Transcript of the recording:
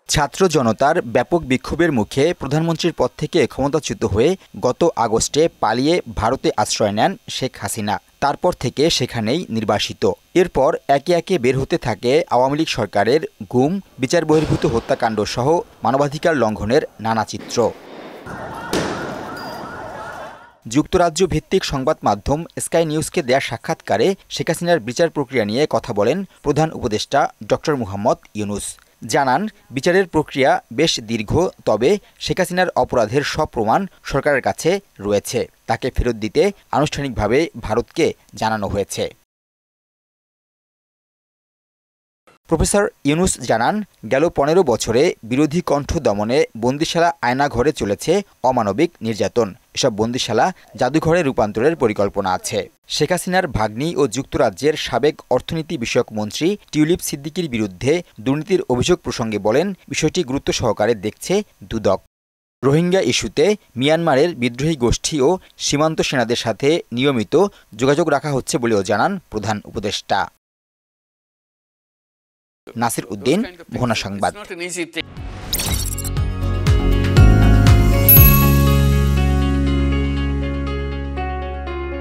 ছাত্র জনতার ব্যাপক বিক্ষোভের মুখে প্রধানমন্ত্রীর পদ থেকে ক্ষমতাচ্যুত হয়ে গত আগস্টে পালিয়ে ভারতে আশ্রয় নেন শেখ হাসিনা। তারপর থেকে সেখানেই নির্বাসিত। এরপর একে একে বের হতে থাকে আওয়ামী লীগ সরকারের গুম, বিচার বহির্ভূত হত্যাকাণ্ড সহ মানবাধিকার লঙ্ঘনের নানা চিত্র। যুক্তরাজ্য ভিত্তিক সংবাদ মাধ্যম স্কাই নিউজকে দেয়া সাক্ষাৎকারে শেখ হাসিনার বিচার প্রক্রিয়া নিয়ে কথা বলেন প্রধান উপদেষ্টা ডক্টর মুহাম্মদ ইউনূস। জানান, বিচারের প্রক্রিয়া বেশ দীর্ঘ, তবে শেখ হাসিনার অপরাধের সব প্রমাণ সরকারের কাছে রয়েছে। তাকে ফেরত দিতে আনুষ্ঠানিকভাবে ভারতকে জানানো হয়েছে। প্রফেসর ইউনূস জানান, গেল ১৫ বছরে বিরোধী কণ্ঠ দমনে বন্দিশালা আয়নাঘরে চলেছে অমানবিক নির্যাতন। এসব বন্দিশালা জাদুঘরে রূপান্তরের পরিকল্পনা আছে। শেখ হাসিনার ভাগ্নি ও যুক্তরাজ্যের সাবেক অর্থনীতি বিষয়ক মন্ত্রী টিউলিপ সিদ্দিকীর বিরুদ্ধে দুর্নীতির অভিযোগ প্রসঙ্গে বলেন, বিষয়টি গুরুত্ব সহকারে দেখছে দুদক। রোহিঙ্গা ইস্যুতে মিয়ানমারের বিদ্রোহী গোষ্ঠী ও সীমান্ত সেনাদের সাথে নিয়মিত যোগাযোগ রাখা হচ্ছে বলেও জানান প্রধান উপদেষ্টা। নাসির উদ্দিন, মোহনা সংবাদ।